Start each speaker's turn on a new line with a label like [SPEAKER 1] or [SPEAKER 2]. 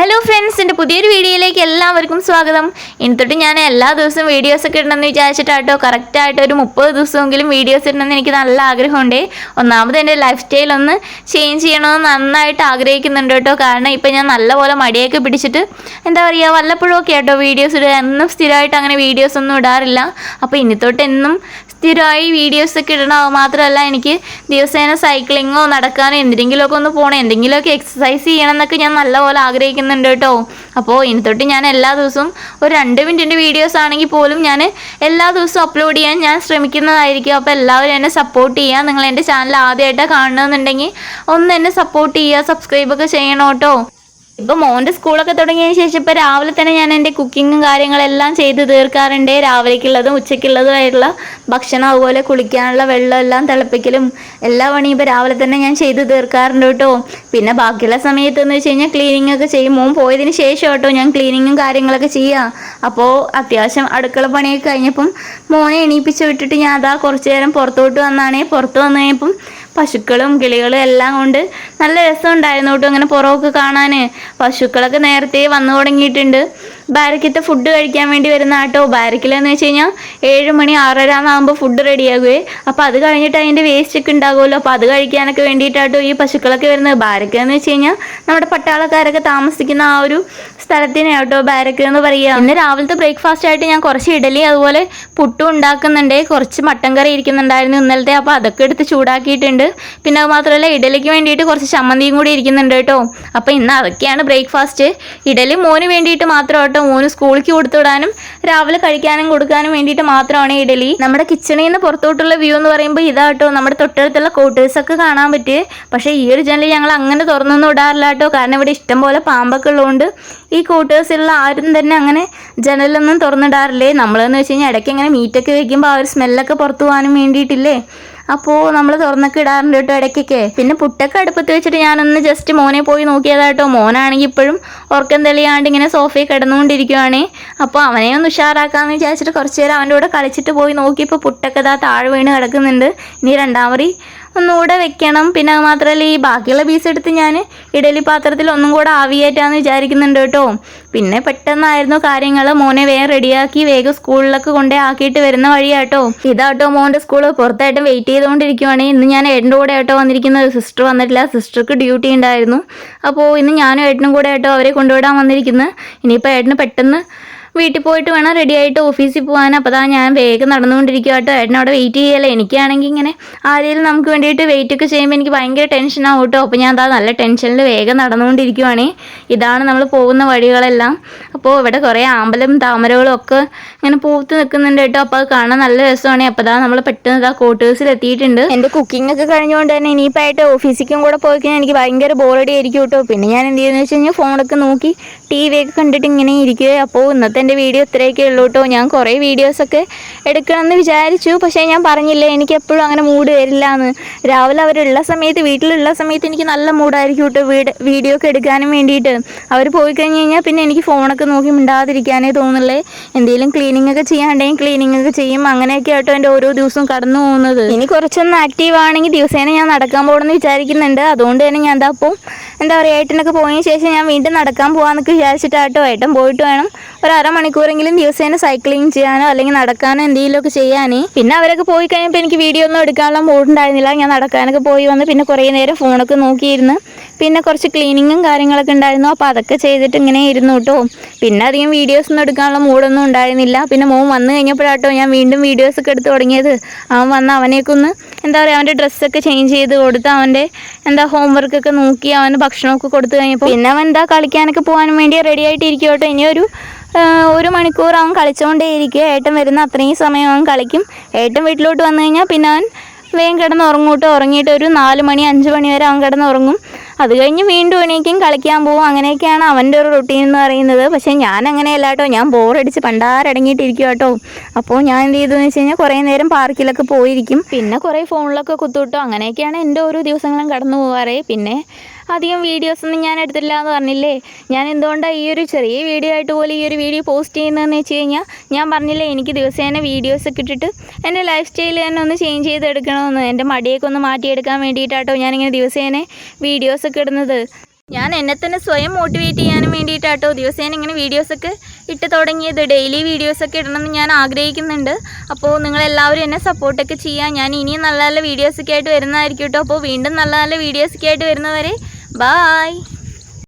[SPEAKER 1] Hello friends, എൻ്റെ പുതിയൊരു വീഡിയോയിലേക്ക് എല്ലാവർക്കും സ്വാഗതം. ഇനി തൊട്ട് ഞാൻ എല്ലാ ദിവസവും വീഡിയോസൊക്കെ ഇടണമെന്ന് വിചാരിച്ചിട്ടാട്ടോ കറക്റ്റായിട്ട് ഒരു 30 ദിവസമെങ്കിലും വീഡിയോസ് ഇടണമെന്ന് എനിക്ക് നല്ല ആഗ്രഹമുണ്ട്. ഒന്നാമത് എൻ്റെ ലൈഫ് സ്റ്റൈൽ ഒന്ന് ചേഞ്ച് ചെയ്യണമെന്ന് നന്നായിട്ട് ആഗ്രഹിക്കുന്നുണ്ട് കേട്ടോ. കാരണം ഇപ്പം ഞാൻ നല്ലപോലെ മടിയൊക്കെ പിടിച്ചിട്ട് എന്താ പറയുക, വല്ലപ്പോഴും ഒക്കെ കേട്ടോ വീഡിയോസ് ഇടുക. എന്നും സ്ഥിരമായിട്ട് അങ്ങനെ വീഡിയോസ് ഒന്നും ഇടാറില്ല. അപ്പോൾ ഇനി തൊട്ട് എന്നും സ്ഥിരമായി വീഡിയോസൊക്കെ ഇടണം. മാത്രമല്ല, എനിക്ക് ദിവസേന സൈക്ലിങ്ങോ നടക്കാനോ എന്തെങ്കിലുമൊക്കെ ഒന്ന് പോകണം, എന്തെങ്കിലുമൊക്കെ എക്സസൈസ് ചെയ്യണം എന്നൊക്കെ ഞാൻ നല്ലപോലെ ആഗ്രഹിക്കുന്നുണ്ട് കേട്ടോ. അപ്പോൾ ഇനി തൊട്ട് ഞാൻ എല്ലാ ദിവസവും ഒരു 2 മിനിറ്റിൻ്റെ വീഡിയോസ് ആണെങ്കിൽ പോലും ഞാൻ എല്ലാ ദിവസവും അപ്ലോഡ് ചെയ്യാൻ ഞാൻ ശ്രമിക്കുന്നതായിരിക്കും. അപ്പോൾ എല്ലാവരും എന്നെ സപ്പോർട്ട് ചെയ്യുക. നിങ്ങൾ എൻ്റെ ചാനൽ ആദ്യമായിട്ടാണ് കാണണമെന്നുണ്ടെങ്കിൽ ഒന്ന് എന്നെ സപ്പോർട്ട് ചെയ്യുക, സബ്സ്ക്രൈബൊക്കെ ചെയ്യണം കേട്ടോ. ഇപ്പോൾ മോൻ്റെ സ്കൂളൊക്കെ തുടങ്ങിയതിന് ശേഷം ഇപ്പോൾ രാവിലെ തന്നെ ഞാൻ എൻ്റെ കുക്കിങ്ങും കാര്യങ്ങളെല്ലാം ചെയ്ത് തീർക്കാറുണ്ട്. രാവിലേക്കുള്ളതും ഉച്ചയ്ക്കുള്ളതുമായിട്ടുള്ള ഭക്ഷണം, അതുപോലെ കുളിക്കാനുള്ള വെള്ളം എല്ലാം തിളപ്പിക്കലും എല്ലാ പണിയും ഇപ്പോൾ രാവിലെ തന്നെ ഞാൻ ചെയ്ത് തീർക്കാറുണ്ട് കേട്ടോ. പിന്നെ ബാക്കിയുള്ള സമയത്ത് എന്ന് വെച്ച് കഴിഞ്ഞാൽ ക്ലീനിങ് ഒക്കെ ചെയ്യും. മോൻ പോയതിന് ശേഷം കേട്ടോ ഞാൻ ക്ലീനിങ്ങും കാര്യങ്ങളൊക്കെ ചെയ്യുക. അപ്പോൾ അത്യാവശ്യം അടുക്കള പണിയൊക്കെ കഴിഞ്ഞപ്പം മോനെ എണീപ്പിച്ച് വിട്ടിട്ട് ഞാൻ അതാ കുറച്ച് നേരം പുറത്തോട്ട് വന്നാണേ. പുറത്ത് വന്നു കഴിഞ്ഞപ്പം പശുക്കളും കിളികളും എല്ലാം കൊണ്ട് നല്ല രസമുണ്ടായിരുന്നു കേട്ടോ അങ്ങനെ പുറമൊക്കെ കാണാൻ. പശുക്കളൊക്കെ നേരത്തെ വന്നു തുടങ്ങിയിട്ടുണ്ട്. ബാരക്കത്തെ ഫുഡ് കഴിക്കാൻ വേണ്ടി വരുന്ന കേട്ടോ. ബാരക്കിലെന്ന് വെച്ച് കഴിഞ്ഞാൽ 7 മണി 6:30 ആകുമ്പോൾ ഫുഡ് റെഡിയാകുവേ. അപ്പോൾ അത് കഴിഞ്ഞിട്ട് അതിൻ്റെ വേസ്റ്റ് ഒക്കെ ഉണ്ടാകുമല്ലോ, അപ്പോൾ അത് കഴിക്കാനൊക്കെ വേണ്ടിയിട്ടാട്ടോ ഈ പശുക്കളൊക്കെ വരുന്നത്. ബാരക്ക് എന്ന് വെച്ച് കഴിഞ്ഞാൽ നമ്മുടെ പട്ടാളക്കാരൊക്കെ താമസിക്കുന്ന ആ ഒരു സ്ഥലത്തിനെ കേട്ടോ ബാരക്ക് എന്ന് പറയുക. ഇന്ന് രാവിലത്തെ ബ്രേക്ക്ഫാസ്റ്റ് ആയിട്ട് ഞാൻ കുറച്ച് ഇഡലി അതുപോലെ പുട്ടും ഉണ്ടാക്കുന്നുണ്ട്. കുറച്ച് മട്ടൻ കറി ഇരിക്കുന്നുണ്ടായിരുന്നു ഇന്നലത്തെ, അപ്പോൾ അതൊക്കെ എടുത്ത് ചൂടാക്കിയിട്ടുണ്ട്. പിന്നെ അത് മാത്രമല്ല, ഇഡലിക്ക് വേണ്ടിയിട്ട് കുറച്ച് ചമ്മന്തിയും കൂടി ഇരിക്കുന്നുണ്ട് കേട്ടോ. അപ്പോൾ ഇന്ന് അതൊക്കെയാണ് ബ്രേക്ക്ഫാസ്റ്റ്. ഇഡലി മോന് വേണ്ടിയിട്ട് മാത്രം കേട്ടോ. മോന് സ്കൂളിലേക്ക് കൊടുത്തുവിടാനും രാവിലെ കഴിക്കാനും കൊടുക്കാനും വേണ്ടിയിട്ട് മാത്രമാണ് ഇഡലി. നമ്മുടെ കിച്ചണിൽ നിന്ന് പുറത്തോട്ടുള്ള വ്യൂ എന്ന് പറയുമ്പോൾ ഇതാട്ടോ. നമ്മുടെ തൊട്ടടുത്തുള്ള ക്വാർട്ടേഴ്സൊക്കെ കാണാൻ പറ്റും. പക്ഷേ ഈ ഒരു ജനൽ ഞങ്ങൾ അങ്ങനെ തുറന്നൊന്നും ഇടാറില്ല കേട്ടോ. കാരണം ഇവിടെ ഇഷ്ടംപോലെ പാമ്പൊക്കെ ഉള്ളതുകൊണ്ട് ഈ ക്വാർട്ടേഴ്സിലുള്ള ആരും തന്നെ അങ്ങനെ ജനലൊന്നും തുറന്നിടാറില്ലേ. നമ്മളെന്ന് വെച്ച് കഴിഞ്ഞാൽ ഇടയ്ക്ക് ഇങ്ങനെ മീറ്റൊക്കെ വെക്കുമ്പോൾ ആ ഒരു സ്മെല്ലൊക്കെ പുറത്തു പോകാനും വേണ്ടിയിട്ടില്ലേ, അപ്പോൾ നമ്മൾ തുറന്നൊക്കെ ഇടാറുണ്ട് കേട്ടോ ഇടയ്ക്കൊക്കെ. പിന്നെ പുട്ടൊക്കെ അടുപ്പത്ത് വെച്ചിട്ട് ഞാനൊന്ന് ജസ്റ്റ് മോനെ പോയി നോക്കിയതാട്ടോ. മോനാണെങ്കിൽ ഇപ്പോഴും ഉറക്കം തെളിയാണ്ട് ഇങ്ങനെ സോഫയിൽ കിടന്നുകൊണ്ടിരിക്കുകയാണേ. അപ്പോൾ അവനെ ഒന്ന് ഉഷാറാക്കാമെന്ന് വിചാരിച്ചിട്ട് കുറച്ച് നേരം അവൻ്റെ കൂടെ കളിച്ചിട്ട് പോയി നോക്കിയപ്പോൾ പുട്ടൊക്കെ ഇതാ താഴെ വീണ് കിടക്കുന്നുണ്ട്. ഇനി രണ്ടാമറി ഒന്നുകൂടെ വെക്കണം. പിന്നെ അത് മാത്രമല്ല, ഈ ബാക്കിയുള്ള പീസ് എടുത്ത് ഞാൻ ഇഡലി പാത്രത്തിൽ ഒന്നും കൂടെ ആവിയേറ്റാന്ന് വിചാരിക്കുന്നുണ്ട് കേട്ടോ. പിന്നെ പെട്ടെന്നായിരുന്നു കാര്യങ്ങൾ. മോനെ വേഗം റെഡിയാക്കി വേഗം സ്കൂളിലൊക്കെ കൊണ്ടേ ആക്കിയിട്ട് വരുന്ന വഴിയാട്ടോ. ഇതാട്ടോ മോൻ്റെ സ്കൂൾ. പുറത്തായിട്ടും വെയിറ്റ് ചെയ്തുകൊണ്ടിരിക്കുവാണ്. ഇന്ന് ഞാൻ ഏട്ടൻ്റെ കൂടെ ആട്ടോ വന്നിരിക്കുന്നത്. സിസ്റ്റർ വന്നിട്ടില്ല, സിസ്റ്റർക്ക് ഡ്യൂട്ടി ഉണ്ടായിരുന്നു. അപ്പോൾ ഇന്ന് ഞാനും ഏട്ടനും കൂടെ ആട്ടോ അവരെ കൊണ്ടുവിടാൻ വന്നിരിക്കുന്നത്. ഇനിയിപ്പോൾ ഏട്ടന് പെട്ടെന്ന് വീട്ടിൽ പോയിട്ട് വേണം റെഡി ആയിട്ട് ഓഫീസിൽ പോകാൻ. അപ്പോൾ അതാ ഞാൻ വേഗം നടന്നുകൊണ്ടിരിക്കുക കേട്ടോ. ഏട്ടൻ അവിടെ വെയിറ്റ് ചെയ്യല്ലേ. എനിക്കാണെങ്കിൽ ഇങ്ങനെ ആരെങ്കിലും നമുക്ക് വേണ്ടിയിട്ട് വെയിറ്റ് ഒക്കെ ചെയ്യുമ്പോൾ എനിക്ക് ഭയങ്കര ടെൻഷനാവും കേട്ടോ. അപ്പോൾ ഞാൻ അതാ നല്ല ടെൻഷനിൽ വേഗം നടന്നുകൊണ്ടിരിക്കുവാണേ. ഇതാണ് നമ്മൾ പോകുന്ന വഴികളെല്ലാം. അപ്പോൾ ഇവിടെ കുറേ ആമ്പലും താമരകളും ഒക്കെ ഇങ്ങനെ പൂത്ത് നിൽക്കുന്നുണ്ട് കേട്ടോ. അപ്പോൾ അത് കാണാൻ നല്ല രസമാണ്. അപ്പോൾ അതാ നമ്മൾ പെട്ടെന്ന് ഇതാ ക്വാർട്ടേഴ്സിൽ എത്തിയിട്ടുണ്ട്. എൻ്റെ കുക്കിംഗ് ഒക്കെ കഴിഞ്ഞുകൊണ്ട് തന്നെ ഇനിയിപ്പോൾ ആയിട്ട് ഓഫീസിലേക്കും കൂടെ പോയി കഴിഞ്ഞാൽ എനിക്ക് ഭയങ്കര ബോറടി ആയിരിക്കും കേട്ടോ. പിന്നെ ഞാൻ എന്ത് ചെയ്യുന്നത് വെച്ച് കഴിഞ്ഞാൽ ഫോണൊക്കെ നോക്കി TV ഒക്കെ കണ്ടിട്ട് ഇങ്ങനെ ഇരിക്കുക. അപ്പോൾ ഇന്നത്തെ എൻ്റെ വീഡിയോ ഇത്രയൊക്കെ ഉള്ളൂ കേട്ടോ. ഞാൻ കുറേ വീഡിയോസൊക്കെ എടുക്കണമെന്ന് വിചാരിച്ചു, പക്ഷേ ഞാൻ പറഞ്ഞില്ലേ എനിക്ക് എപ്പോഴും അങ്ങനെ മൂഡ് വരില്ല എന്ന്. രാവിലെ അവരുള്ള സമയത്ത്, വീട്ടിലുള്ള സമയത്ത് എനിക്ക് നല്ല മൂഡായിരിക്കും കേട്ടോ വീഡിയോ ഒക്കെ എടുക്കാനും വേണ്ടിയിട്ട്. അവർ പോയി കഴിഞ്ഞ് കഴിഞ്ഞാൽ പിന്നെ എനിക്ക് ഫോണൊക്കെ നോക്കി മിണ്ടാതിരിക്കാനേ തോന്നുന്നില്ലേ. എന്തെങ്കിലും ക്ലീനിങ് ഒക്കെ ചെയ്യാണ്ടെങ്കിൽ ക്ലീനിങ് ഒക്കെ ചെയ്യും. അങ്ങനെയൊക്കെ ആട്ടോ എൻ്റെ ഓരോ ദിവസവും കടന്നു പോകുന്നത്. ഇനി കുറച്ചൊന്ന് ആക്റ്റീവ് ആണെങ്കിൽ ദിവസേന ഞാൻ നടക്കാൻ പോകണമെന്ന് വിചാരിക്കുന്നുണ്ട്. അതുകൊണ്ട് തന്നെ ഞാൻ അപ്പോൾ എന്താ പറയുക, ഏട്ടനൊക്കെ പോയതിന് ശേഷം ഞാൻ വീണ്ടും നടക്കാൻ പോകാമെന്നൊക്കെ വിചാരിച്ചിട്ടാട്ടോ. ഏട്ടൻ പോയിട്ട് വേണം ഒരു അരമണിക്കൂറെങ്കിലും ദിവസേന സൈക്ലിങ് ചെയ്യാനോ അല്ലെങ്കിൽ നടക്കാനോ എന്തെങ്കിലുമൊക്കെ ചെയ്യാനേ. പിന്നെ അവരൊക്കെ പോയി കഴിഞ്ഞപ്പോൾ എനിക്ക് വീഡിയോ ഒന്നും എടുക്കാനുള്ള മൂഡുണ്ടായിരുന്നില്ല. ഞാൻ നടക്കാനൊക്കെ പോയി വന്ന് പിന്നെ കുറേ നേരം ഫോണൊക്കെ നോക്കിയിരുന്നു. പിന്നെ കുറച്ച് ക്ലീനിങ്ങും കാര്യങ്ങളൊക്കെ ഉണ്ടായിരുന്നു. അപ്പോൾ അതൊക്കെ ചെയ്തിട്ട് ഇങ്ങനെ ഇരുന്നു കേട്ടോ. പിന്നെ അധികം വീഡിയോസൊന്നും എടുക്കാനുള്ള മൂഡൊന്നും ഉണ്ടായിരുന്നില്ല. പിന്നെ മോൻ വന്നു കഴിഞ്ഞപ്പോഴാട്ടോ ഞാൻ വീണ്ടും വീഡിയോസൊക്കെ എടുത്ത് തുടങ്ങിയത്. അവൻ വന്ന് അവനെയൊക്കെ ഒന്ന് എന്താ പറയുക, അവൻ്റെ ഡ്രസ്സൊക്കെ ചേഞ്ച് ചെയ്ത് കൊടുത്ത് അവൻ്റെ എന്താ ഹോംവർക്കൊക്കെ നോക്കി അവന് ഭക്ഷണമൊക്കെ കൊടുത്തു കഴിഞ്ഞപ്പോൾ പിന്നെ അവൻ എന്താ കളിക്കാനൊക്കെ പോകാൻ വേണ്ടി റെഡി ആയിട്ടിരിക്കും കേട്ടോ. ഇനി ഒരു മണിക്കൂർ അവൻ കളിച്ചുകൊണ്ടേ ഇരിക്കുക. ഏട്ടൻ വരുന്ന അത്രയും സമയം അവൻ കളിക്കും. ഏട്ടൻ വീട്ടിലോട്ട് വന്നു കഴിഞ്ഞാൽ പിന്നെ അവൻ വേഗം കിടന്ന് ഉറങ്ങൂട്ടോ. ഉറങ്ങിയിട്ട് ഒരു 4 മണി 5 മണി വരെ അവൻ കിടന്ന് ഉറങ്ങും. അത് കഴിഞ്ഞ് വീണ്ടും എണീക്കും, കളിക്കാൻ പോകും. അങ്ങനെയൊക്കെയാണ് അവൻ്റെ ഒരു റൊട്ടീൻ എന്ന് പറയുന്നത്. പക്ഷേ ഞാൻ അങ്ങനെയല്ല കേട്ടോ. ഞാൻ ബോറടിച്ച് പണ്ടാരടങ്ങിയിട്ടിരിക്കും കേട്ടോ. അപ്പോൾ ഞാൻ എന്ത് ചെയ്തെന്ന് വെച്ച് കഴിഞ്ഞാൽ കുറേ നേരം പാർക്കിലൊക്കെ പോയിരിക്കും. പിന്നെ കുറേ ഫോണിലൊക്കെ കുത്തുവിട്ടോ. അങ്ങനെയൊക്കെയാണ് എൻ്റെ ഓരോ ദിവസങ്ങളും കടന്നു പോകാറേ. പിന്നെ അധികം വീഡിയോസൊന്നും ഞാൻ എടുത്തില്ല എന്ന് പറഞ്ഞില്ലേ. ഞാൻ എന്തുകൊണ്ടാണ് ഈ ഒരു ചെറിയ വീഡിയോ ആയിട്ട് പോലും ഈ ഒരു വീഡിയോ പോസ്റ്റ് ചെയ്യുന്നതെന്ന് വെച്ച് കഴിഞ്ഞാൽ, ഞാൻ പറഞ്ഞില്ലേ എനിക്ക് ദിവസേന വീഡിയോസൊക്കെ ഇട്ടിട്ട് എൻ്റെ ലൈഫ് സ്റ്റൈൽ തന്നെ ഒന്ന് ചേഞ്ച് ചെയ്തെടുക്കണമെന്ന്. എൻ്റെ മടിയൊക്കെ ഒന്ന് മാറ്റിയെടുക്കാൻ വേണ്ടിയിട്ടാട്ടോ ഞാനിങ്ങനെ ദിവസേന വീഡിയോസൊക്കെ ഇടുന്നത്. ഞാൻ എന്നെ തന്നെ സ്വയം മോട്ടിവേറ്റ് ചെയ്യാനും വേണ്ടിയിട്ടാട്ടോ ദിവസേന ഇങ്ങനെ വീഡിയോസൊക്കെ ഇട്ട് തുടങ്ങിയത്. ഡെയിലി വീഡിയോസൊക്കെ ഇടണമെന്ന് ഞാൻ ആഗ്രഹിക്കുന്നുണ്ട്. അപ്പോൾ നിങ്ങളെല്ലാവരും എന്നെ സപ്പോർട്ടൊക്കെ ചെയ്യുക. ഞാൻ ഇനിയും നല്ല നല്ല വീഡിയോസൊക്കെ ആയിട്ട് വരുന്നതായിരിക്കും കേട്ടോ. അപ്പോൾ വീണ്ടും നല്ല നല്ല വീഡിയോസൊക്കെ ആയിട്ട് വരുന്നവരെ ബായ്.